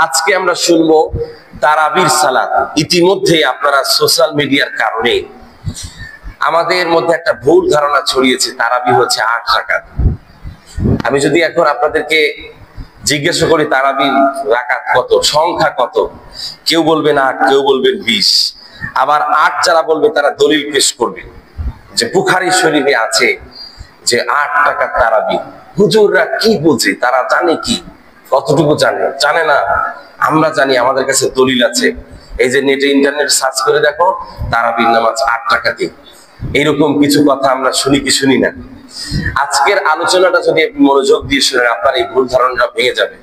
আজকে আমরা শুনবো তারাবির সালাত। ইতিমধ্যে আপনারা সোশ্যাল মিডিয়ার কারণে আমাদের মধ্যে একটা ভুল ধারণা ছড়িয়েছে তারাবি হচ্ছে 8 রাকাত। আমি যদি এখন আপনাদেরকে জিজ্ঞাসা করি তারাবির রাকাত কত, সংখ্যা কত, কেউ বলবেন 8, কেউ বলবেন 20। আবার 8 যারা বলবে তারা দলিল পেশ করবে যে বুখারী শরীফে আছে যে 8 রাকাত তারাবি। হুজুররা কি বলছে, তারা জানে কি? কতটুকু জানে না। আমরা জানি, আমাদের কাছে দলিল আছে। এই যে নেটে ইন্টারনেট সার্চ করে দেখো, তারাবির নামাজ 8 রাকাতই। এইরকম কিছু কথা আমরা শুনি কি শুনি না? আজকের আলোচনাটা যদি মনোযোগ দিয়ে শুনেন, আপনার এই ভুল ধারণাটা ভেঙে যাবে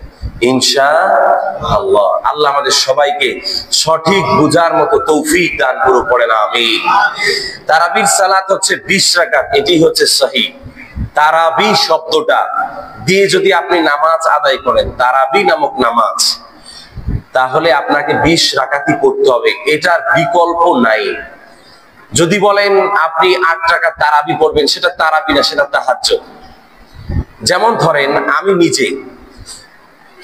ইনশাআল্লাহ। আল্লাহ আমাদের সবাইকে সঠিক বুঝার মতো তৌফিক দান করুন, পড়েন আমিন। তারাবির সালাত হচ্ছে 20 রাকাত, এটি হচ্ছে সহিহ। তারাবি শব্দটা দিয়ে যদি আপনি নামাজ আদায় করেন, তারাবি নামক নামাজ, তাহলে আপনাকে 20 রাকাতই পড়তে হবে, এটার বিকল্প নাই। যদি বলেন আপনি 8 রাকাত তারাবি পড়বেন, সেটা তারাবি না, সেটা তাহাজ্জুদ। যেমন ধরেন আমি নিজে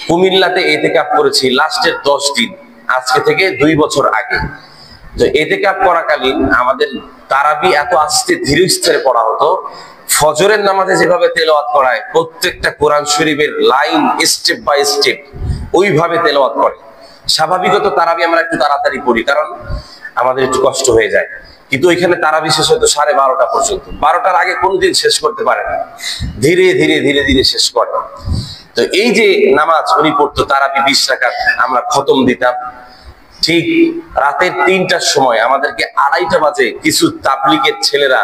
কুমিল্লাতে ইতিকাফ করেছি লাস্টের 10 দিন, আজকে থেকে 2 বছর আগে। তো ইতিকাফ করাকালীন আমাদের তারাবি এত আস্তে ধীরে স্থিরে পড়া হতো। ফজরের নামাজে যেভাবে তেলাওয়াত করায়, প্রত্যেকটা কোরআন শরীফের লাইন স্টেপ বাই স্টেপ ওইভাবে তেলাওয়াত করে। স্বাভাবিকত তারাবি আমরা একটু তাড়াতাড়ি পড়ি, কারণ আমাদের একটু কষ্ট হয়ে যায়। কিন্তু ওইখানে তারাবি শেষ হতো 12:30 পর্যন্ত। 12টার আগে কোনদিন শেষ করতে পারে না, ধীরে ধীরে ধীরে ধীরে শেষ করে। তো এই যে নামাজ উনি পড়তো তারাবি 20 রাকাত, আমরা খতম দিতাম। ঠিক রাতের 3টার সময় আমাদেরকে 2:30 বাজে কিছু তাবলিগের ছেলেরা,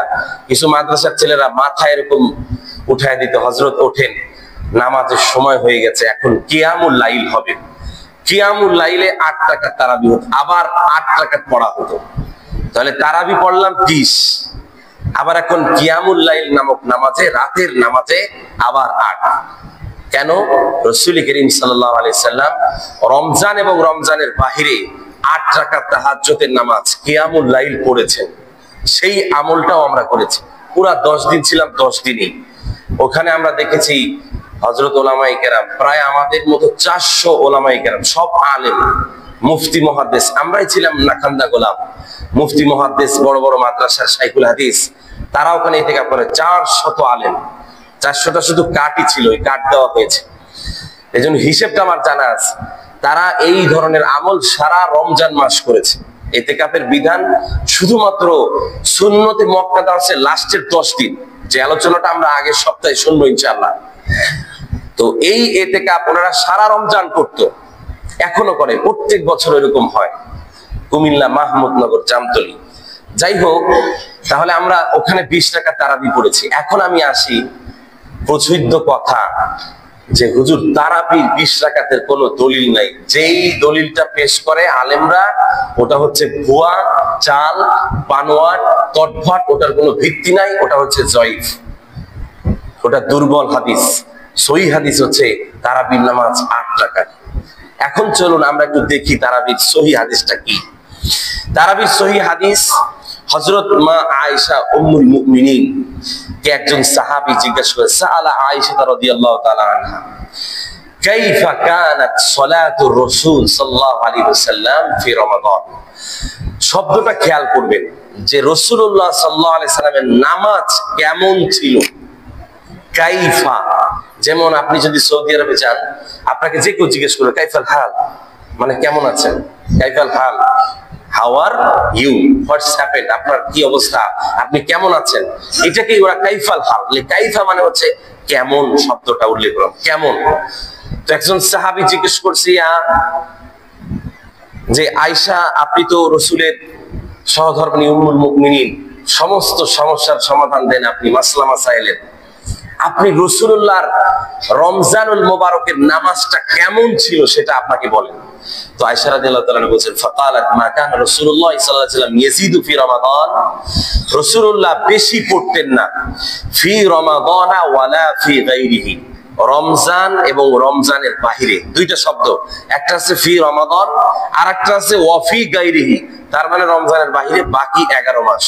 কিছু মাদ্রাসার ছেলেরা মাথা এরকম উঠায় দিত, হযরত ওঠেন, নামাজের সময় হয়ে গেছে, এখন কিয়ামুল লাইল হবে। কিয়ামুল লাইলে 8 রাকাত তারাবি হতো, আবার 8 রাকাত পড়া হতো। তাহলে তারাবি পড়লাম 20, আবার এখন কিয়ামুল লাইল নামক নামাজে, রাতের নামাজে আবার 8। কেন? রাসূল করিম সাল্লাল্লাহু আলাইহি সাল্লাম রমজান এবং রমজানের বাহিরে 8 রাকাত তাহাজ্জুদের নামাজ কিয়ামুল লাইল পড়েছেন। সেই আমলটাও আমরা করেছি। পুরা 10 দিন ছিলাম, 10 দিনই ওখানে আমরা দেখেছি হযরত উলামায়ে কেরাম, প্রায় আমাদের মতো 400 উলামায়ে কেরাম, সব আলেম, মুফতি মুহাদ্দিস। আমরাই ছিলাম নাখান্দা গোলাম, মুফতি মুহাদ্দিস, বড় বড় মাদ্রাসার শাইখুল হাদিস, তারা ওখানে ইতিকাফ করে। 400 আলেম, 400টা শুধু কাটই ছিল, ওই কাট দেওয়া হয়েছে, এই জন্য হিসেবটা আমার জানা আছে। তারা এই ধরনের আমল সারা রমজান মাস করেছে। ইতিকাফের বিধান শুধুমাত্র সুন্নতে মুআক্কাদা আছে লাস্টের 10 দিন, যে আলোচনাটা আমরা আগের সপ্তাহে শুনবো ইনশাআল্লাহ। তো এই ইতিকাফ ওনারা সারা রমজান করতো, এখনো করে, প্রত্যেক বছর এরকম হয়। কুমিল্লা, মাহমুদনগর, জামতলী। যাই হোক, তাহলে আমরা ওখানে 20 রাকাত তারাবি পড়েছি। এখন আমি আসি প্রচলিত কথা যে হুজুর তারাবির 20 রাকাতের কোনো দলিল নাই। যেই দলিলটা পেশ করে আলেমরা, ওটা হচ্ছে ভুয়া, চাল, বানোয়াট, তটভাট, ওটার কোনো ভিত্তি নাই, ওটা হচ্ছে জয়ীফ, ওটা দুর্বল হাদিস। সহিহ হাদিস হচ্ছে তারাবির নামাজ 8 রাকাত। এখন চলুন আমরা একটু দেখি তারাবির সহিহ হাদিসটা কি। তারাবির সহিহ হাদিস, হযরত মা আয়েশা উম্মুল মুমিনিন কে একজন সাহাবী জিজ্ঞাসা করে, সাআলা আয়েশা রাদিয়াল্লাহু তাআলা আনহা কাইফা কানাত সালাতুর রাসূল সাল্লাল্লাহু আলাইহি ওয়াসাল্লাম ফি রমাদান। শব্দটা খেয়াল করবেন যে রাসূলুল্লাহ সাল্লাল্লাহু আলাইহি সাল্লামের নামাজ কেমন ছিল। কাইফা, যেমন আপনি যদি সৌদি আরবে যান, আপনাকে যে কেউ জিজ্ঞেস করবে কাইফাল হাল, মানে কেমন আছেন, কাইফাল হাল, how are you, what's happened, আপনার কি অবস্থা, আপনি কেমন আছেন, এটাকেই ওরা কাইফাল হাল। কাইফা মানে হচ্ছে কেমন, শব্দটা উল্লেখ করলাম কেমন। তো একজন সাহাবী জিজ্ঞেস করছে, যে আয়েশা, আপনি তো রাসূলের সহধর্মিণী উম্মুল মুমিনিন, সমস্ত সমস্যার সমাধান দেন আপনি, মাসলা মাসাইলের, আপনি রাসূলুল্লাহর রমজানুল মুবারকের নামাজটা কেমন ছিল সেটা আপনাকে বলেন। তো আয়েশা রাদিয়াল্লাহু তাআলা বলেন, ফাকালাত মা কানা রাসূলুল্লাহ সাল্লাল্লাহু আলাইহি ওয়াসাল্লাম ইয়াজিদু ফি রমাদান, রাসূলুল্লাহ বেশি পড়তেন না, ফি রমাদানা ওয়ালা ফি গায়রিহি, রমজান এবং রমজানের বাহিরে। দুইটা শব্দ, একটা আছে ফি রমাদান, আর একটা আছে ওয়া ফি গায়রিহি, তার মানে রমজানের বাহিরে বাকি 11 মাস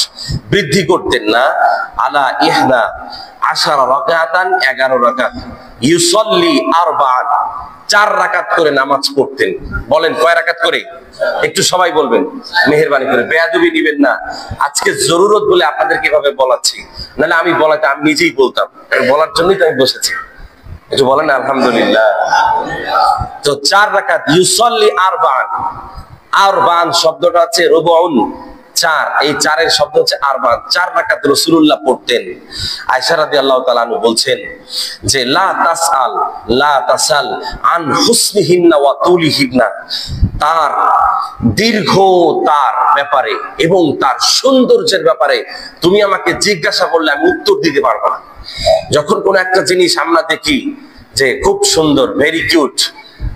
বৃদ্ধি করতেন না। আলা ইহদা আশারা রাকাতান, 11 রাকাত, ইউসাল্লি আরবাআন, 4 রাকাত করে নামাজ পড়তেন। বলেন কয় রাকাত করে? একটু সবাই বলবেন মেহেরবানি করে, বেয়াদবি নিবেন না। আজকে জরুরত বলে আপনাদের কিভাবে বলাচ্ছি, নাহলে আমি বলাতে আমি নিজেই বলতাম, বলার জন্যই তো আমি বসেছি। একটু বলেন আলহামদুলিল্লাহ। তো 4 রাকাত, ইউসাল্লি আরবান। আরবান শব্দটা হচ্ছে রুবউন, 4, এই 4-এর শব্দ হচ্ছে আরবান। 4 রাকাত রাসূলুল্লাহ পড়তেন। আয়েশা রাদিয়াল্লাহু তাআলা আনহা বলছেন যে লা তাসাল আন হুসনিহিন্না ওয়া তুলিহিন্না, তার দীর্ঘ তার ব্যাপারে এবং তার সৌন্দর্যের ব্যাপারে তুমি আমাকে জিজ্ঞাসা করলে আমি উত্তর দিতে পারবো না। যখন কোন একটা জিনিস আমরা দেখি যে খুব সুন্দর, ভেরি কিউট,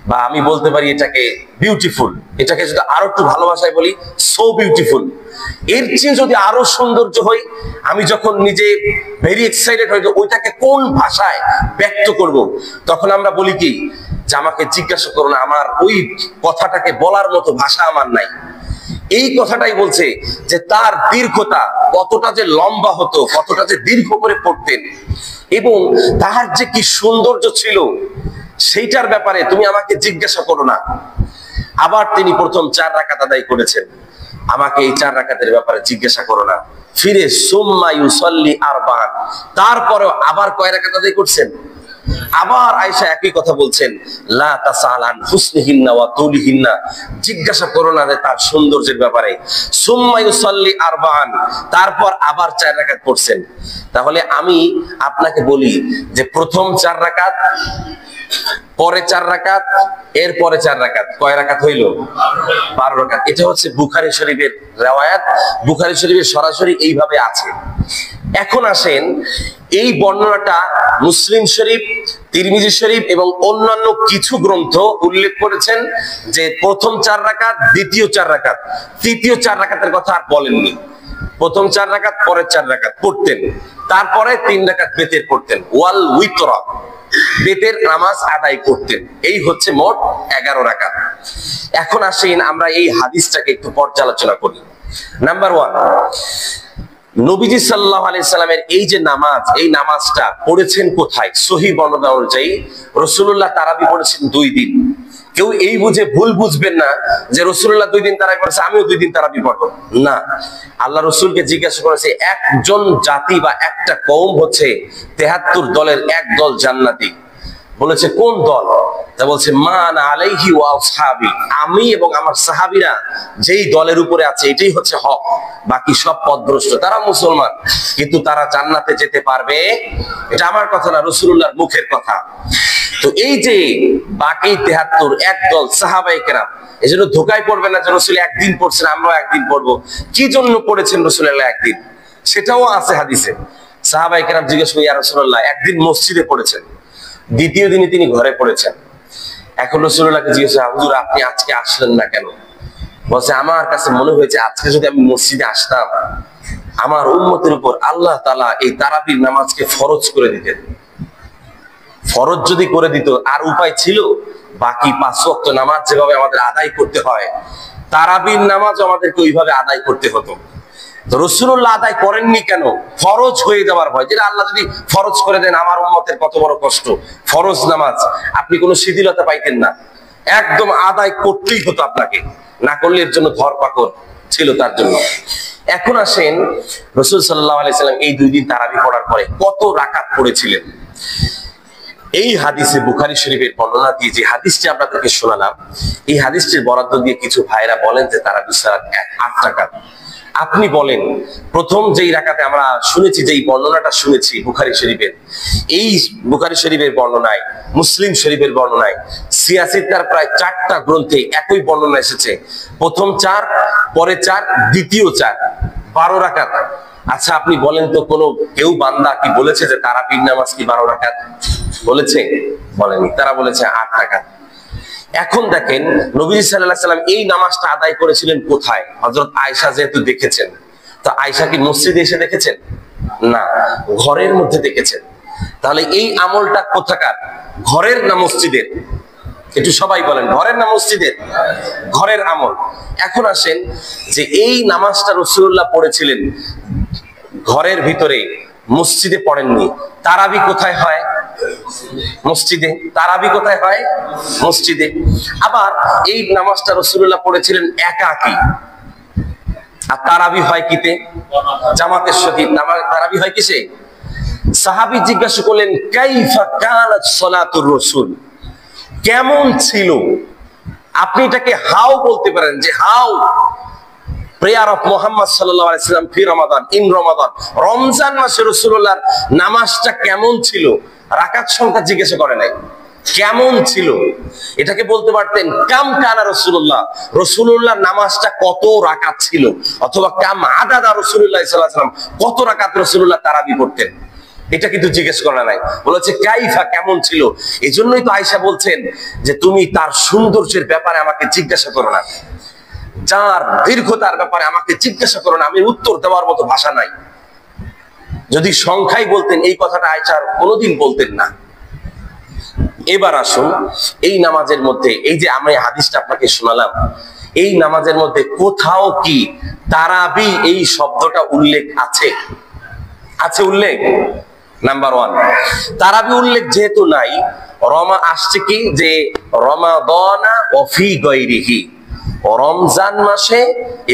বা আমি বলতে পারি এটাকে বিউটিফুল, এটাকে যদি আরো একটু ভালোবাসায় বলি সো বিউটিফুল, এর চেয়ে যদি আরো সৌন্দর্য হয়, আমি যখন নিজে ভেরি এক্সাইটেড হই ওইটাকে কোন ভাষায় ব্যক্ত করব, তখন আমরা বলি কি যে আমাকে জিজ্ঞাসা করো না, আমার ওই কথাটাকে বলার মতো ভাষা আমার নাই। এই কথাটাই বলছে যে তার দীর্ঘতা কতটা যে লম্বা হতো, কতটা যে দীর্ঘ করে পড়তেন, এবং তার যে কি সৌন্দর্য ছিল সেইটার ব্যাপারে তুমি আমাকে জিজ্ঞাসা করো না। আবার তিনি প্রথম 4 রাকাত আদায় করেছেন, আমাকে এই 4 রাকাতের ব্যাপারে জিজ্ঞাসা করো না। ফিরে সুম্মা ইউসাল্লি আরবান, তারপরেও আবার কয় রাকাত আদায় করছেন? আবার আয়েশা একই কথা বলছেন, লা তাসালান হুসনিহিন্না ওয়া তুলিহিন্না, জিজ্ঞাসা করো না তার সৌন্দর্যের ব্যাপারে। সুম্মা ইউসাল্লি আরবান, তারপর আবার 4 রাকাত পড়ছেন। তাহলে আমি আপনাকে বলি যে প্রথম 4 রাকাত, পরে 4 রাকাত, এরপরে 4 রাকাত, কয় রাকাত হইল? 12 রাকাত। এটা হচ্ছে বুখারী শরীফের riwayat, বুখারী শরীফের সরাসরি এইভাবে আছে। এখন আসেন, এই বর্ণনাটা মুসলিম শরীফ, তিরমিজি শরীফ এবং অন্যান্য কিছু গ্রন্থ উল্লেখ করেছেন যে প্রথম 4 রাকাত, দ্বিতীয় 4 রাকাত, তৃতীয় 4 রাকাতের কথা আর বলেননি। প্রথম 4 রাকাত, পরের 4 রাকাত পড়তেন, তারপরে 3 রাকাত বেতের পড়তেন, ওয়াল উইতরা, বেতের নামাজ আদায় করতেন। এই হচ্ছে মোট 11 রাকাত। এখন আসেন আমরা এই হাদিসটাকে একটু পর্যালোচনা করি। নাম্বার 1, নবীজি সাল্লাল্লাহু আলাইহি সাল্লামের এই যে নামাজ, এই নামাজটা পড়েছেন কোথায়? সহিহ বর্ণনা অনুযায়ী রাসূলুল্লাহ তারাবি পড়েছেন 2 দিন। কেউ এই বুঝে ভুল বুঝবেন না যে রাসূলুল্লাহ 2 দিন তারাবি পড়েছে, আমিও 2 দিন তারাবি পড়বো না। আল্লাহ রাসূলকে জিজ্ঞাসা করেছে, একজন জাতি বা একটা কওম হচ্ছে 73 দলের এক দল জান্নাতি। বলেছে কোন দল? তা বলছে মান আলাইহি ওয়া আসহাবি, আমি এবং আমার সাহাবীরা যেই দলের উপরে আছে এটাই হচ্ছে হক, বাকি সব পথভ্রষ্ট। তারা মুসলমান কিন্তু তারা জান্নাতে যেতে পারবে, এটা আমার কথা না, রাসূলুল্লাহর মুখের কথা। তো এই যে বাকি 73 এক দল সাহাবায়ে কেরাম, এজন্য ধোঁকায় পড়বে না যে রাসূল একদিন পড়ছেন আমরাও একদিন পড়বো। কি জন্য পড়েছেন রাসূলুল্লাহ একদিন, সেটাও আছে হাদিসে। সাহাবায়ে কেরাম জিজ্ঞেস করে, ইয়া রাসূলুল্লাহ একদিন মসজিদে পড়েছেন, দ্বিতীয় দিনে তিনি ঘরে পড়েছেন। এখন রাসূলুল্লাহকে জিজ্ঞেস করে, হুজুর আপনি আজকে আসলেন না কেন? বলছে আমার কাছে মনে হয়েছে আজকে যদি আমি মসজিদে আসতাম, আমার উম্মতের উপর আল্লাহ তাআলা এই তারাবির নামাজকে ফরজ করে দিতেন। ফরজ যদি করে দিত আর উপায় ছিল? বাকি 5 ওয়াক্ত নামাজ যেভাবে আমাদের আদায় করতে হয়, তারাবির নামাজ আমাদেরকে ওইভাবে আদায় করতে হতো। রাসূলুল্লাহ আদায় করেননি কেন? ফরজ হয়ে যাওয়ার ভয়। যেটা আল্লাহ যদি ফরজ করে দেন, আমার উম্মতের কত বড় কষ্ট। ফরজ নামাজ আপনি কোনো শিথিলতা পাইতেন না, একদম আদায় করতেই হতো আপনাকে, না করলে এর জন্য ধরপাকড় ছিল তার জন্য। এখন আসেন, রাসূল সাল্লাল্লাহু আলাইহি সাল্লাম এই 2 দিন তারাবি পড়ার পরে কত রাকাত পড়েছিলেন? এই হাদিসে বুখারী শরীফের বর্ণনা দিয়ে যে হাদিসটি আপনাদেরকে শোনালাম, এই হাদিসটির বরাদ্দ দিয়ে কিছু ভাইরা বলেন যে তারাবি সালাত 8 রাকাত। আপনি বলেন, প্রথম যেই রাকাতে আমরা শুনেছি, যেই বর্ণনাটা শুনেছি বুখারী শরীফের, এই বুখারী শরীফের বর্ণনায়, মুসলিম শরীফের বর্ণনায়, সিয়াসিতার প্রায় 4টা গ্রন্থে একই বর্ণনা এসেছে। প্রথম 4, পরে 4, দ্বিতীয় 4, 12 রাকাত। আচ্ছা আপনি বলেন তো, কোন কেউ বান্দা কি বলেছে যে তারাবির নামাজ কি 12 রাকাত? বলেছে? বলেনি। তারা বলেছে 8 রাকাত। এখন দেখেন, নবী সাল্লাল্লাহু আলাইহি সাল্লাম এই নামাজটা আদায় করেছিলেন কোথায়? হযরত আয়েশা যেহেতু দেখেছেন, তো আয়েশা কি মসজিদে এসে দেখেছেন? না, ঘরের মধ্যে দেখেছেন। তাহলে এই আমলটা কোথাকার? ঘরের না মসজিদের? একটু সবাই বলেন, ঘরের না মসজিদের? ঘরের আমল। এখন আসেন যে এই নামাজটা রাসূলুল্লাহ পড়েছিলেন ঘরের ভিতরে, মসজিদে পড়েননি। তারাবি কোথায় হয়? মসজিদে। তারাবি কোথায় হয়? মসজিদে। আবার এই নামাজটা রাসূলুল্লাহ পড়েছিলেন একাকী, আর তারাবি হয় কিতে? জামাতের সাথে। তারাবি হয় কিসে? সাহাবী জিজ্ঞাসা করলেন কাইফা কানাত সালাতুর রাসূল, কেমন ছিল? আপনি এটাকে হাউ বলতে পারেন, যে হাউ প্রেয়ার অফ মুহাম্মদ সাল্লাল্লাহু আলাইহি সাল্লাম ফি রমাদান, ইন রমাদান, রমজান মাসে রাসূলুল্লাহর নামাজটা কেমন ছিল। রাকাত সংখ্যা জিজ্ঞাসা করে নাই, কেমন ছিল। এটাকে বলতে পারতেন কাম কানা রাসূলুল্লাহ, রাসূলুল্লাহর নামাজটা কত রাকাত ছিল, অথবা কাম আদাদা রাসূলুল্লাহ সাল্লাল্লাহু আলাইহি সাল্লাম, কত রাকাত রাসূলুল্লাহ তারাবি পড়তেন। এটা কিন্তু জিজ্ঞেস করা নাই, বলেছে কাইফা, কেমন ছিল। এই জন্যই তো আয়েশা বলছেন যে তুমি তার সৌন্দর্যের ব্যাপারে আমাকে জিজ্ঞাসা করো না, যার দীর্ঘতার ব্যাপারে আমাকে জিজ্ঞাসা করো না, আমি উত্তর দেওয়ার মতো ভাষা নাই। যদি সংখ্যাই বলতেন এই কথাটা আয়েশার কোনোদিন বলতেন না। এবার আসুন এই নামাজের মধ্যে, এই যে আমি হাদিসটা আপনাকে শোনালাম, এই নামাজের মধ্যে কোথাও কি তারাবি এই শব্দটা উল্লেখ আছে? আছে উল্লেখ? নাম্বার ওয়ান, তারাবি উল্লেখ যেহেতু নাই, রমা আসছে কি যে রমাদানা ওয়া ফি গায়রিহি, রমজান মাসে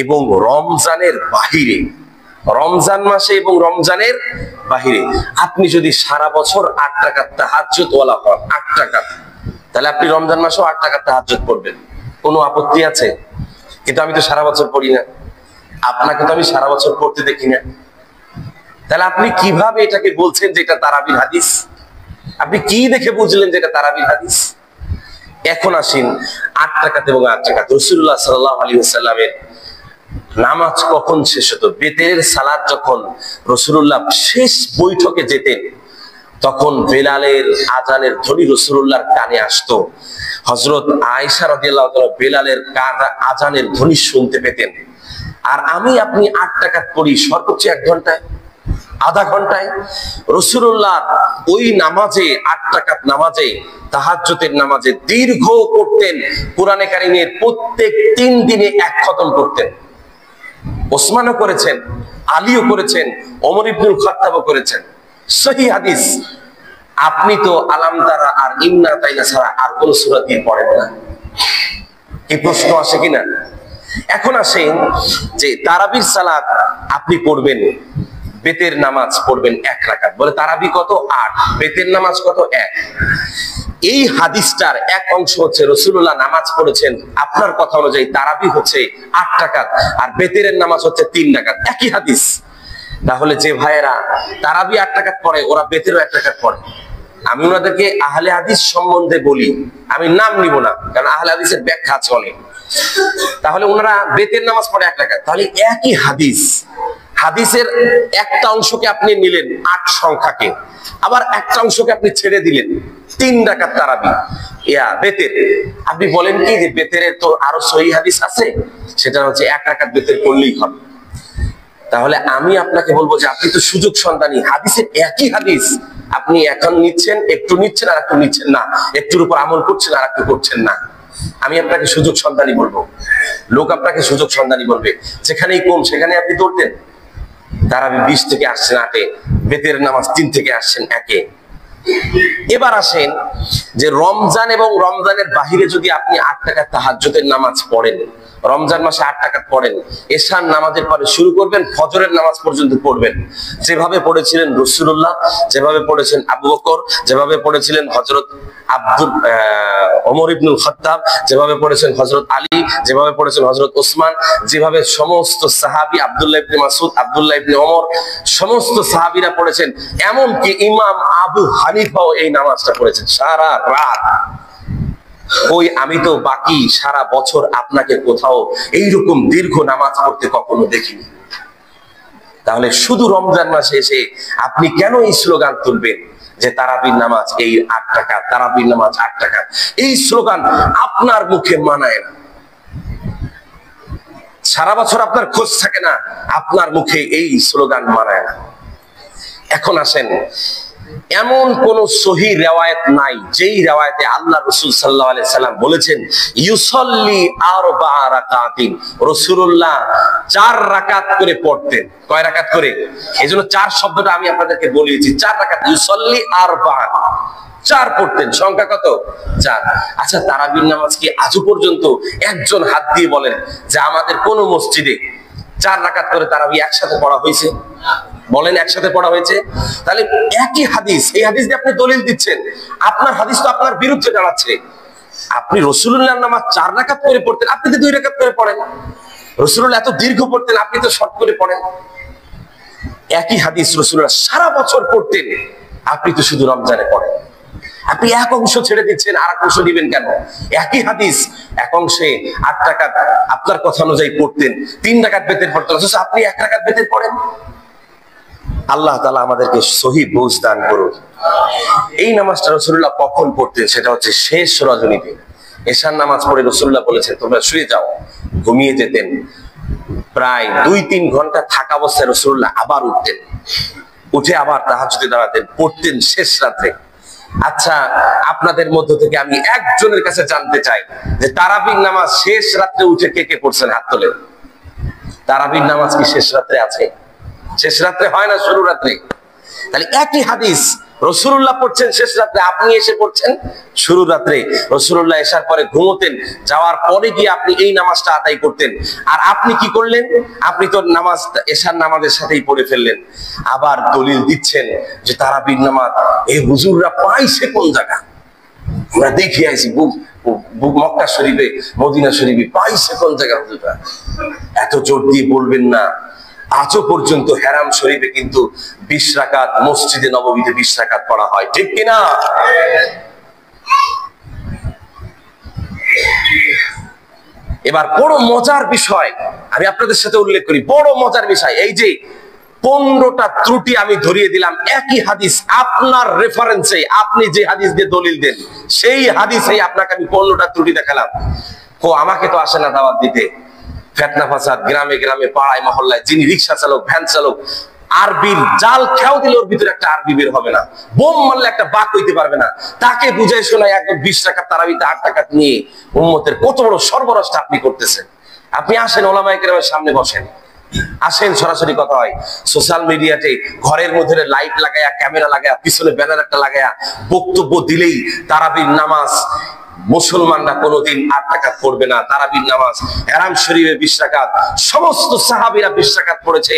এবং রমজানের বাহিরে, রমজান মাসে এবং রমজানের বাহিরে। আপনি যদি সারা বছর 8 রাকাত তাহাজ্জুদ ওয়ালা হন, 8 রাকাত, তাহলে আপনি রমজান মাসেও 8 রাকাত তাহাজ্জুদ পড়বেন, কোনো আপত্তি আছে? কিন্তু আমি তো সারা বছর পড়ি না, আপনাকে তো আমি সারা বছর পড়তে দেখি না, তাহলে আপনি কিভাবে এটাকে বলছেন যে এটা তারাবির হাদিস? আপনি কি দেখে বুঝলেন যে এটা তারাবির হাদিস? এখন আসেন 8 রাকাত এবং 8 রাকাত, রাসূলুল্লাহ সাল্লাল্লাহু আলাইহি ওয়াসাল্লামের নামাজ কখন শেষ হতো? বেতের সালাত যখন রাসূলুল্লাহ শেষ বৈঠকে যেতেন, তখন বেলালের আজানের ধ্বনি রাসূলুল্লাহর কানে আসতো। হযরত আয়েশা রাদিয়াল্লাহু তাআলা বেলালের আজানের ধ্বনি শুনতে পেতেন। আর আমি আপনি 8 রাকাত পড়ি সর্বোচ্চ 1 ঘন্টায়, আধা ঘন্টায়। রাসূলুল্লাহ ওই নামাজে, 8 রাকাত নামাজে, তাহাজ্জুদের নামাজে দীর্ঘ করতেন। কোরআনে কারিমের প্রত্যেক 3 দিনে 1 খতম করতেন। ওসমানও করেছেন, আলীও করেছেন, ওমর ইবনুল খাত্তাবও করেছেন। সহিহ হাদিস। আপনি তো আলাম তারা আর ইন্না তাইনা ছাড়া আর কোন সূরা দিয়ে পড়েন না। এই প্রশ্ন আসে কিনা? এখন আসেন যে তারাবির সালাত আপনি পড়বেন, বেতের নামাজ পড়বেন 1 রাকাত, বলে তারাবি কত? 8, বেতের নামাজ কত? 1। এই হাদিসটার এক অংশ হচ্ছে রাসূলুল্লাহ নামাজ পড়েছেন আপনার কথা অনুযায়ী তারাবি হচ্ছে 8 রাকাত, আর বেতের নামাজ হচ্ছে 3 রাকাত, একই হাদিস। তাহলে যে ভাইয়েরা তারাবি 8 রাকাত পড়ে, ওরা বেতেরও 1 রাকাত পড়ে। আমি ওনাদেরকে আহলে হাদিস সম্বন্ধে বলি, আমি নাম নিব না, কারণ আহলে হাদিসের ব্যাখ্যা আছে অনেক। তাহলে ওনারা বেতের নামাজ পড়ে 1 রাকাত, তাহলে একই হাদিস, হাদিসের একটা অংশকে আপনি নিলেন 8 সংখ্যাকে, আবার একটা অংশকে আপনি ছেড়ে দিলেন 3 রাকাত তারাবি বেতের। আপনি বলেন কি যে বেতের তো আরো সহিহ হাদিস আছে, সেটা হচ্ছে 1 রাকাত বেতের করলেই হবে। তাহলে আমি আপনাকে বলবো যে আপনি তো সুযোগ সন্ধানী, হাদিসের একই হাদিস আপনি এখন নিচ্ছেন, একটু নিচ্ছেন আর একটু নিচ্ছেন না, একটুর উপর আমল করছেন আর একটু করছেন না। আমি আপনাকে সুযোগ সন্ধানী বলবো, লোক আপনাকে সুযোগ সন্ধানী বলবে। যেখানেই কম সেখানে আপনি দৌড়তেন। তারাবি 20 থেকে আসছেন 8-এ, বেতের নামাজ 3 থেকে আসছেন 1-এ। এবার আসেন যে রমজান এবং রমজানের বাহিরে যদি আপনি 8 রাকাত তাহাজ্জুদের নামাজ পড়েন, রমজান মাসে 8 রাকাত পড়েন, এশার নামাজের পরে শুরু করবেন, ফজরের নামাজ পর্যন্ত পড়বেন, যেভাবে পড়েছিলেন রাসূলুল্লাহ, যেভাবে পড়েছেন আবু বকর, যেভাবে পড়েছিলেন হযরত ওমর ইবনুল খাত্তাব, যেভাবে পড়েছেন হযরত আলী, যেভাবে পড়েছেন হযরত ওসমান, যেভাবে সমস্ত সাহাবী আব্দুল্লাহ ইবনে মাসউদ, আব্দুল্লাহ ইবনে ওমর, সমস্ত সাহাবীরা পড়েছেন। এমনকি ইমাম আবু হানিফাও এই নামাজটা পড়েছেন সারা রাত। ওই আমি তো বাকি সারা বছর আপনাকে কোথাও এইরকম দীর্ঘ নামাজ পড়তে কখনো দেখিনি। তাহলে শুধু রমজান মাসে এসে আপনি কেন এই স্লোগান তুলবেন যে তারাবির নামাজ এই 8 রাকাত, তারাবির নামাজ 8 রাকাত? এই স্লোগান আপনার মুখে মানায় না। সারা বছর আপনার খোঁজ থাকে না, আপনার মুখে এই স্লোগান মানায় না। এখন আসেন এমন কোন সহি রিওয়ায়াত নাই যেই রিওয়ায়াতে আল্লাহ রাসূল সাল্লাল্লাহু আলাইহি সাল্লাম বলেছেন ইউসাল্লি আরবা রাকাতিন, রাসূলুল্লাহ 4 রাকাত করে পড়তেন। কয় রাকাত করে? এইজন্য 4 শব্দটা আমি আপনাদেরকে বলেছি। 4 রাকাত, ইউসাল্লি আরবা, 4 পড়তেন। সংখ্যা কত? 4। আচ্ছা, তারাবির নামাজ কি আজও পর্যন্ত একজন হাত দিয়ে বলেন যে আমাদের কোন মসজিদে 4 রাকাত করে তারাবি একসাথে পড়া হয়েছে? বলেন, একসাথে পড়া হয়েছে? তাহলে একই হাদিস, এই হাদিস দিয়ে আপনি দলিল দিচ্ছেন, আপনার হাদিস তো আপনার বিরুদ্ধে দাঁড়াচ্ছে। আপনি রাসূলুল্লাহর নামাজ 4 রাকাত করে পড়তেন, আপনি তো 2 রাকাত করে পড়েন। রাসূলুল্লাহ এত দীর্ঘ পড়তেন, আপনি তো শর্ট করে পড়েন। একই হাদিস রাসূলুল্লাহ সারা বছর পড়তেন, আপনি তো শুধু রমজানে পড়েন। আপনি এক অংশ ছেড়ে দিচ্ছেন, আর এক অংশ দিবেন কেন? একই হাদিস, এক অংশে 8 রাকাত আপনার কথা অনুযায়ী পড়তেন, 3 রাকাত বেতের পড়তেন, অথচ আপনি 1 রাকাত বেতের পড়েন। আল্লাহ তাআলা আমাদেরকে সহিহ বুঝ দান করুন। এই নামাজটা রাসূলুল্লাহ কখন পড়তেন? সেটা হচ্ছে শেষ রজনীতে। এশার নামাজ পড়ে রাসূলুল্লাহ বলেছেন তোমরা শুয়ে যাও, ঘুমিয়ে যেতেন। প্রায় 2-3 ঘন্টা থাকা অবস্থায় রাসূলুল্লাহ আবার উঠতেন, উঠে আবার তাহাজ্জুদে দাঁড়াতেন, পড়তেন শেষ রাতে। আচ্ছা, আপনাদের মধ্য থেকে আমি একজনের কাছে জানতে চাই যে তারাবির নামাজ শেষ রাত্রে উঠে কে কে পড়ছেন? হাত তোলেন। তারাবির নামাজ কি শেষ রাত্রে আছে? শেষ রাত্রে হয় না, শুরু রাত্রে। তাহলে একই হাদিস, রাসূলুল্লাহ পড়ছেন শেষ রাত্রে, আপনি এসে পড়ছেন শুরু রাত্রে। রাসূলুল্লাহ এশার পরে ঘুমোতেন, যাওয়ার পরে গিয়ে আপনি এই নামাজটা আদায় করতেন। আর আপনি কি করলেন? আপনি তো নামাজ এশার নামাজের সাথেই পড়ে ফেললেন। আবার দলিল দিচ্ছেন যে তারাবির নামাজ এই হুজুররা পাইছে কোন জায়গা? আমরা দেখে আইছি মক্কা শরীফে, মদিনা শরীফে পাইছে কোন জায়গা হুজুররা? এত জোর দিয়ে বলবেন না। আজও পর্যন্ত হেরাম শরীফে কিন্তু 20 রাকাত, মসজিদে নববীতে 20 রাকাত পড়া হয়, ঠিক কিনা? এবার বড় মজার বিষয় আমি আপনাদের সাথে উল্লেখ করি, বড় মজার বিষয় এই যে 15টা ত্রুটি আমি ধরিয়ে দিলাম একই হাদিস, আপনার রেফারেন্সে, আপনি যে হাদিস দিয়ে দলিল দেন সেই হাদিসেই আপনাকে আমি 15টা ত্রুটি দেখালাম। আমাকে তো আসে না দাওয়াত দিতে। ফেতনা ফাসাদ গ্রামে গ্রামে, পাড়ায় মহল্লায়, যিনি রিক্সা চালক, ভ্যান চালক, আরবির জাল খেয়াও দিলে ওর ভিতরে একটা আরবি বের হবে না, বোম মারলে একটা বাক হইতে পারবে না। তাকে বুঝাই শোনায় একদম 20 রাকাত তারাবিতে 8 রাকাত নিয়ে উম্মতের কত বড় সর্বনাশটা আপনি করতেছেন। আপনি আসেন, ওলামায়ে কেরামের সামনে বসেন, আসেন, সরাসরি কথা হয়। সোশ্যাল মিডিয়াতে ঘরের মধ্যে লাইট লাগায়া, ক্যামেরা লাগায়া, পিছনে ব্যানার একটা লাগায়া বক্তব্য দিলেই তারাবির নামাজ মুসলমানরা কোনোদিন 8 রাকাত পড়বে না। তারাবির নামাজ হেরাম শরীফে 20 রাকাত, সমস্ত সাহাবীরা 20 রাকাত পড়েছে।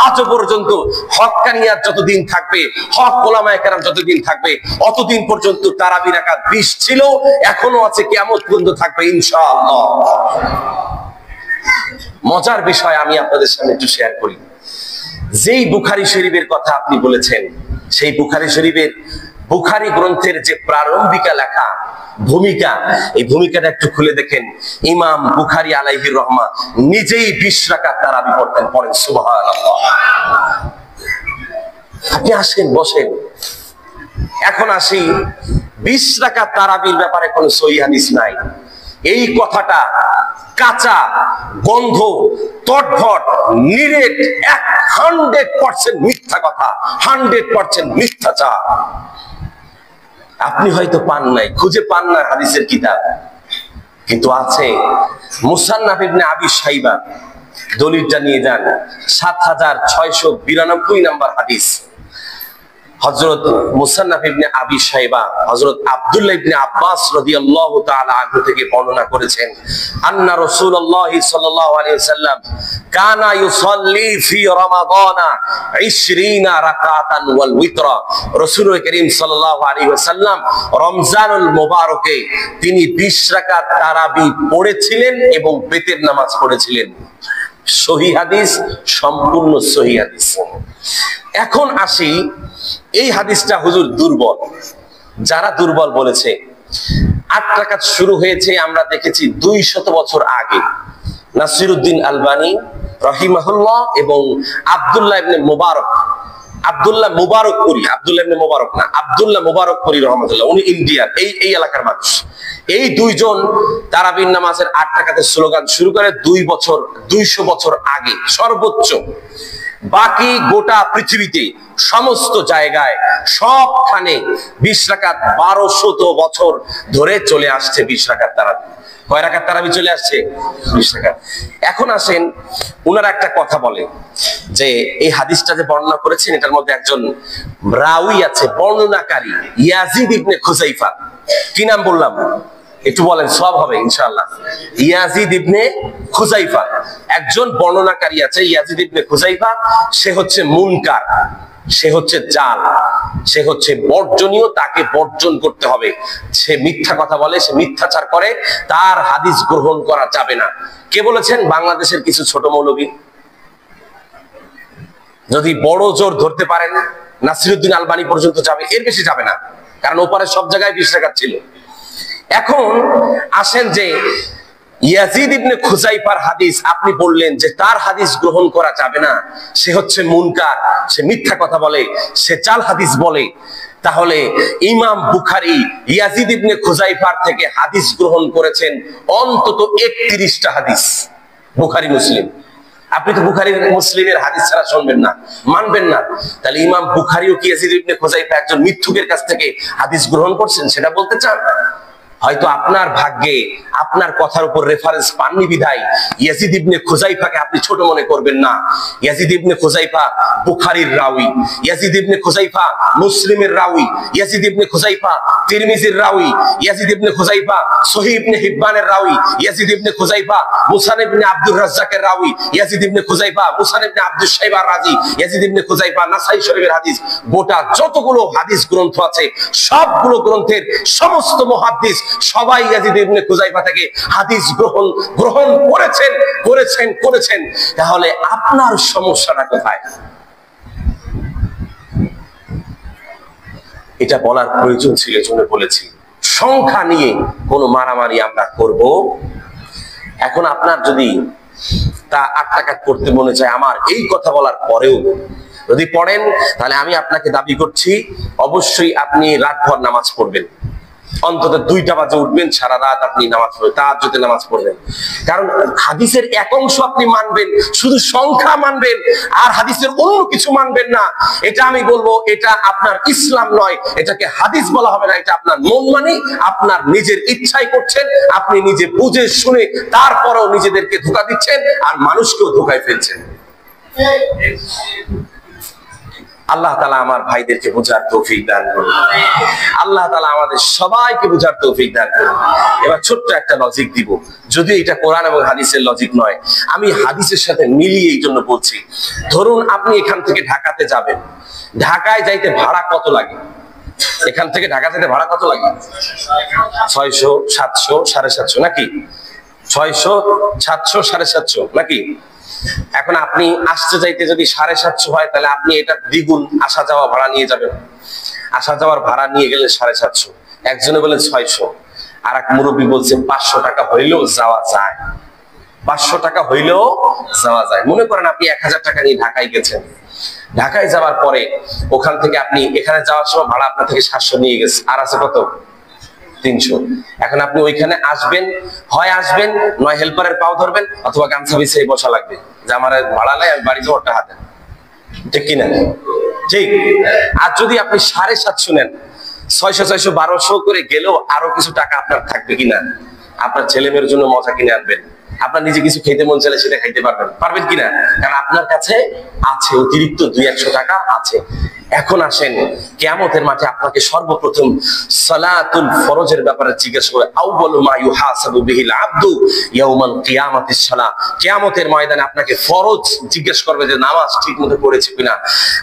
আজও পর্যন্ত হক্কানিয়াত যতদিন থাকবে, হক ওলামায়ে কেরাম যতদিন থাকবে, অতদিন পর্যন্ত তারাবি রাকাত 20 ছিল, এখনো আছে, কিয়ামত পর্যন্ত থাকবে ইনশাআল্লাহ। মজার বিষয় আমি আপনাদের সামনে একটু শেয়ার করি। যেই বুখারী শরীফের কথা আপনি বলেছেন, সেই বুখারী শরীফের, বুখারী গ্রন্থের যে প্রারম্ভিকা লেখা ভূমিকা, এই ভূমিকাটা একটু খুলে দেখেন। ইমাম বুখারী আলাইহির রহমা নিজেই 20 রাকাত তারাবি পড়তেন। পড়েন সুবহানাল্লাহ। আপনি আসেন, বসেন। এখন আসি, 20 রাকাত তারাবির ব্যাপারে কোনো সহিহ হাদিস নাই। এই কথাটা কাঁচা, গন্ধ, তটভট, নিরেট 100% মিথ্যা কথা, 100% মিথ্যাচার। আপনি হয়তো পান নাই, খুঁজে পান না হাদিসের কিতাব, কিন্তু আছে। মুসান্নাফ ইবনে আবি শাইবা, দলিলটা নিয়ে যান, 7692 নাম্বার হাদিস। হযরত মুসান্নাফ ইবনে আবি শাইবা হযরত আব্দুল্লাহ ইবনে আব্বাস রাদিয়াল্লাহু তাআলা আনহু থেকে বর্ণনা করেছেন, আন্না রাসূলুল্লাহ সাল্লাল্লাহু আলাইহি ওয়াসাল্লাম কানা ইউসাল্লি ফি রমাদানা 20 রাকাতান ওয়াল উইতরা। রাসূল করিম সাল্লাল্লাহু আলাইহি ওয়াসাল্লাম রমজানুল মুবারকে তিনি 20 রাকাত তারাবি পড়েছিলেন এবং বেতের নামাজ পড়েছিলেন। সহিহ হাদিস, সম্পূর্ণ সহিহ হাদিস। এখন আসি, এই হাদিসটা হুজুর দুর্বল। যারা দুর্বল বলেছে, 8 রাকাত শুরু হয়েছে আমরা দেখেছি 200 বছর আগে। নাসিরউদ্দিন আলবানী রাহিমাহুল্লাহ এবং আব্দুল্লাহ ইবনে মুবারক, আব্দুল্লাহ মুবারকপুরী, আব্দুল্লাহ ইবনে মুবারক না, আব্দুল্লাহ মুবারকপুরী রাহমাতুল্লাহ, উনি ইন্ডিয়ার এই এলাকার মানুষ। এই দুইজন তারাবির নামাজের 8 রাকাতের স্লোগান শুরু করে 200 বছর আগে সর্বোচ্চ। বাকি গোটা পৃথিবীতে সমস্ত জায়গায় সবখানে 20 রাকাত 1200 বছর ধরে চলে আসছে 20 রাকাত তারাবি। কয় রাকাত তারাবি চলে আসছে? 20 রাকাত। এখন আসেন, ওনারা একটা কথা বলে যে এই হাদিসটা যে বর্ণনা করেছেন এটার মধ্যে একজন রাউই আছে, বর্ণনাকারী, ইয়াজিদ ইবনে খুজাইফা। কি নাম বললাম? একটু বলেন, সব হবে ইনশাআল্লাহ। ইয়াজিদ ইবনে খুজাইফা একজন বর্ণনাকারী আছে, ইয়াজিদ ইবনে খুজাইফা। সে হচ্ছে মুনকার, সে হচ্ছে জাল, সে হচ্ছে বর্জনীয়, তাকে বর্জন করতে হবে। সে মিথ্যা কথা বলে, সে মিথ্যাচার করে, তার হাদিস গ্রহণ করা যাবে না। কে বলেছেন? বাংলাদেশের কিছু ছোট মৌলবী। যদি বড় জোর ধরতে পারেন নাসিরউদ্দিন আলবানী পর্যন্ত যাবে, এর বেশি যাবে না, কারণ ওপারে সব জায়গায় 20 রাকাত ছিল। এখন আসেন যে ইয়াজিদ ইবনে খুজাইফার হাদিস আপনি বললেন যে তার হাদিস গ্রহণ করা যাবে না, সে হচ্ছে মুনকার, সে মিথ্যা কথা বলে, সে জাল হাদিস বলে। তাহলে ইমাম বুখারী ইয়াজিদ ইবনে খুজাইফার থেকে হাদিস গ্রহণ করেছেন অন্তত 31টা হাদিস, বুখারী মুসলিম। আপনি তো বুখারী মুসলিমের হাদিস ছাড়া শুনবেন না, মানবেন না। তাহলে ইমাম বুখারীও কি ইয়াজিদ ইবনে খুজাইফা একজন মিথ্যুকের কাছ থেকে হাদিস গ্রহণ করছেন সেটা বলতে চান? হয়তো আপনার ভাগ্যে আপনার কথার উপর রেফারেন্স পাননি বিধায় ইয়াজিদ ইবনে খুজাইফাকে আপনি ছোট মনে করবেন না। ইয়াজিদ ইবনে খুজাইফা বুখারীর রাউই, ইয়াজিদ ইবনে খুজাইফা মুসলিমের রাউই, ইয়াজিদ ইবনে খুজাইফা তিরমিজির রাউই, ইয়াজিদ ইবনে খুজাইফা সহিহ ইবনে হিব্বানের রাউই, ইয়াজিদ ইবনে খুজাইফা মুসানদ ইবনে আব্দুর রাজ্জাকের রাউই, ইয়াজিদ ইবনে খুজাইফা মুসানদ ইবনে আব্দুস শাইবার রাজি, ইয়াজিদ ইবনে খুজাইফা নাসাই শরীফের হাদিস। গোটা যতগুলো হাদিস গ্রন্থ আছে সবগুলো গ্রন্থের সমস্ত মুহাদ্দিস সবাই ইয়াজিদ ইবনে খুজাইফা থেকে হাদিস গ্রহণ করেছেন। তাহলে আপনার সমস্যাটা কোথায়? এটা বলার প্রয়োজন ছিল, এজন্য বলেছি। সংখ্যা নিয়ে কোনো মারামারি আমরা করব। এখন আপনার যদি তা 8 রাকাত পড়তে মনে চায়, আমার এই কথা বলার পরেও যদি পড়েন, তাহলে আমি আপনাকে দাবি করছি অবশ্যই আপনি রাতভর নামাজ পড়বেন, অন্তত 2টা বাজে উঠবেন, সারা রাত আপনি নামাজ পড়বেন, তাহাজ্জুদের নামাজ পড়বেন। কারণ হাদিসের এক অংশ আপনি মানবেন, শুধু সংখ্যা মানবেন, আর হাদিসের অন্য কিছু মানবেন না। এটা আমি বলবো, এটা আপনার ইসলাম নয়, এটাকে হাদিস বলা হবে না। এটা আপনার মন মানি, আপনার নিজের ইচ্ছাই করছেন, আপনি নিজে বুঝে শুনে তারপরেও নিজেদেরকে ধোঁকা দিচ্ছেন আর মানুষকেও ধোঁকায় ফেলছেন। আল্লাহ তাআলা আমার ভাইদেরকে বুঝার তৌফিক দান করুন। আল্লাহ তাআলা আমাদের সবাইকে বুঝার তৌফিক দান করুন। এবার ছোট্ট একটা লজিক দিব, যদি এটা কোরআন এবং হাদিসের লজিক নয়, আমি হাদিসের সাথে মিলিয়ে এই জন্য বলছি। ধরুন আপনি এখান থেকে ঢাকাতে যাবেন, ঢাকায় যাইতে ভাড়া কত লাগে? এখান থেকে ঢাকা যেতে ভাড়া কত লাগে? 600, 700, 750 নাকি? 600, 700, 750 নাকি? এখন আপনি আসতে যাইতে যদি 750 হয়, তাহলে আপনি এটা দ্বিগুণ আসা যাওয়া ভাড়া নিয়ে যাবেন। আসা যাওয়ার ভাড়া নিয়ে গেলে 750, একজনে বলেন 600, আর এক মুরব্বী বলছে 500 টাকা হইলেও যাওয়া যায়। 500 টাকা হইলেও যাওয়া যায়। মনে করেন আপনি 1000 টাকা নিয়ে ঢাকায় গেছেন, ঢাকায় যাওয়ার পরে ওখান থেকে আপনি এখানে যাওয়ার সময় ভাড়া আপনার থেকে 700 নিয়ে গেছে, আর আছে কত? 300। এখন আপনি ওইখানে আসবেন, হয় আসবেন, নয় হেল্পারের পাও ধরবেন, অথবা গামছা বিছিয়ে বসা লাগবে যে আমার ভাড়া নাই, আমি বাড়ি যাওয়ার টাকা দেন। ঠিক কিনা? ঠিক। আর যদি আপনি 750 নেন, 600, 600, 1200 করে গেলেও আরো কিছু টাকা আপনার থাকবে কিনা? আপনার ছেলে মেয়ের জন্য মজা কিনে আনবেন, আপনার নিজে কিছু খেতে মন চাইলে সেটা খাইতে পারবেন কিনা? কারণ আপনার কাছে আছে অতিরিক্ত 200-100 টাকা আছে। এখন আসেন, কিয়ামতের মাঠে আপনাকে সর্বপ্রথম সালাতুল ফরজের ব্যাপারে জিজ্ঞেস করে, আউয়ালু মা ইউহাসাবু বিহিল আবদু ইয়াউমাল কিয়ামাতিস সালাহ। কিয়ামতের ময়দানে আপনাকে ফরজ জিজ্ঞেস করবে যে নামাজ ঠিকমতো পড়েছে কিনা।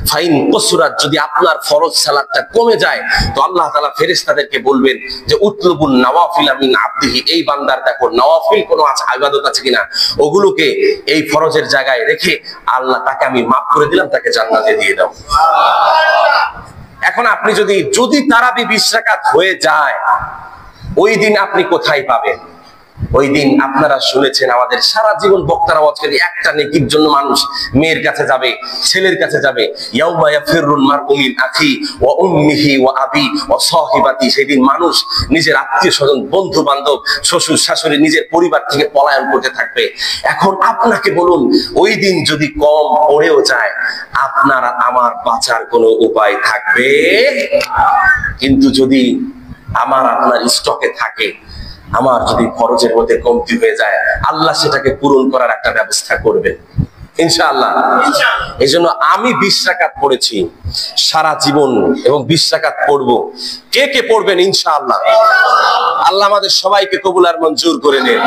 ফাইন কসুরাত, যদি আপনার ফরজ সালাতটা কমে যায়, তো আল্লাহ তাআলা ফেরেশতাদেরকে বলবেন যে উতলুবুন নওয়াফিল মিন আবদিহি, এই বান্দার দেখো নওয়াফিল কোনো আছে, ইবাদত আছে কিনা, ওগুলোকে এই ফরজের জায়গায় রেখে আল্লাহ তাকে আমি মাফ করে দিলাম, তাকে জান্নাতে দিয়ে দাও। এখন আপনি যদি তারাবি 20 রাকাত হয়ে যায়, ওই দিন আপনি কোথায় পাবেন? ওই দিন আপনারা শুনেছেন, আমাদের সারা জীবন বক্তারা আজকে একটা নেকির জন্য মানুষ মেয়ের কাছে যাবে, ছেলের কাছে যাবে। ইয়াউমা ইয়াফিরুল মারউ মিন আখি ওয়া উম্মিহি ওয়া আবি ওয়া সাহিবাতি। সেদিন মানুষ নিজের আত্মীয়-স্বজন, বন্ধু-বান্ধব, শ্বশুর শাশুড়ি, নিজের পরিবার থেকে পলায়ন করতে থাকবে। এখন আপনাকে বলুন, ওই দিন যদি কম পড়েও যায়, আপনার আমার বাঁচার কোনো উপায় থাকবে? কিন্তু যদি আমার আপনার স্টকে থাকে, আমার যদি খরচের মধ্যে কমতি হয়ে যায়, আল্লাহ সেটাকে পূরণ করার একটা ব্যবস্থা করবে ইনশাআল্লাহ। এই জন্য আমি 20 রাকাত পড়েছি সারা জীবন এবং 20 রাকাত পড়বো। কে কে পড়বেন ইনশাআল্লাহ? আল্লাহ আমাদের সবাইকে কবুল আর মঞ্জুর করে নেন।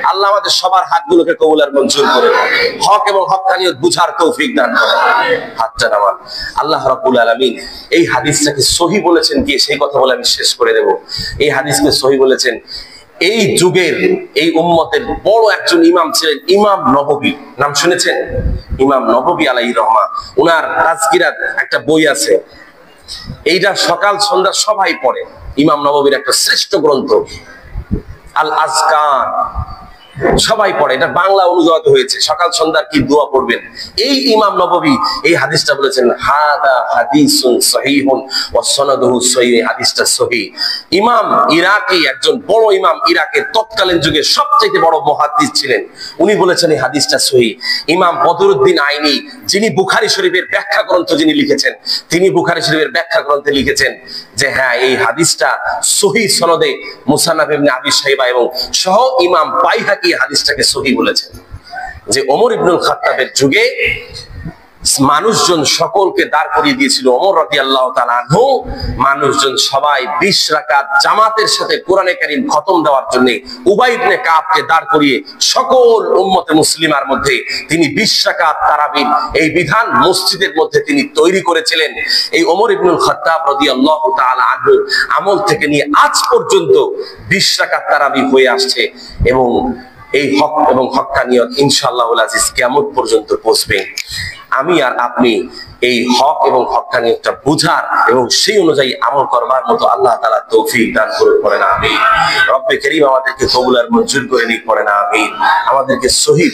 আল্লাহ আমাদের সবার হাতগুলোকে কবুল আর মঞ্জুর করে নেন। হক এবং হক্কানিয়ত বুঝার তৌফিক দান করেন। হাতটা নামান। আল্লাহ রাব্বুল আলামিন এই হাদিসটাকে সহিহ বলেছেন কি, সেই কথা বলে আমি শেষ করে দেব। এই হাদিসকে সহিহ বলেছেন, এই যুগের এই উম্মতের বড় একজন ইমাম ছিলেন ইমাম নববী। নাম শুনেছেন? ইমাম নববী আলাইহির রহমা। উনার তাজকিরাত একটা বই আছে, এইটা সকাল সন্ধ্যা সবাই পড়ে। ইমাম নববীর একটা শ্রেষ্ঠ গ্রন্থ আল আজকার, সবাই পড়ে। এটা বাংলা অনুবাদ হয়েছে। সকাল সন্ধ্যার কি দোয়া পড়বেন। এই ইমাম নববী এই হাদিসটা বলেছেন, হাদা হাদিসুন সহিহুন ওয়া সনদুহু সহিহ। হাদিসটা সহিহ। ইমাম ইরাকি, একজন বড় ইমাম, ইরাকের তৎকালীন যুগে সবচেয়ে বড় মুহাদ্দিস ছিলেন, উনি বলেছেন এই হাদিসটা সহিহ। ইমাম বদরুদ্দিন আইনি, যিনি বুখারী শরীফের ব্যাখ্যা গ্রন্থ যিনি লিখেছেন, তিনি বুখারী শরীফের ব্যাখ্যা গ্রন্থে লিখেছেন যে হ্যাঁ, এই হাদিসটা সহিহ সনদে মুসান্নাফ ইবনে আবি শাইবা এবং সহ ইমাম বাইহাকি হাদিসটাকে সহিহ বলেছেন। যে ওমর ইবনুল খাত্তাবের যুগে মানুষজন সকলকে দাঁড় করিয়ে দিয়েছিল ওমর রাদিয়াল্লাহু তাআলা আনহু। মানুষজন সবাই 20 রাকাত জামাতের সাথে কোরআনে কারীম খতম দেওয়ার জন্য উবাই ইবনে কাবকে দাঁড় করিয়ে সকল উম্মতে মুসলিমার মধ্যে তিনি 20 রাকাত তারাবির এই বিধান মসজিদের মধ্যে তিনি তৈরি করেছিলেন। এই ওমর ইবনুল খাত্তাব রাদিয়াল্লাহু তাআলা আনহু আমল থেকে নিয়ে আজ পর্যন্ত 20 রাকাত তারাবি হয়ে আসছে এবং এই হক এবং হক্কানিয়ত ইনশাআল্লাহুল আজিজ কিয়ামত পর্যন্ত পৌঁছবে। আমি আর আপনি এই হক এবং হক্কানিয়তটা বুঝার এবং সেই অনুযায়ী আমল করবার মতো আল্লাহ তাআলা তৌফিক দান করেন। আমিন। রব্বে কারীম আমাদেরকে কবুল আর মঞ্জুর করে নিক, পড়েন আমিন। আমাদেরকে সহিহ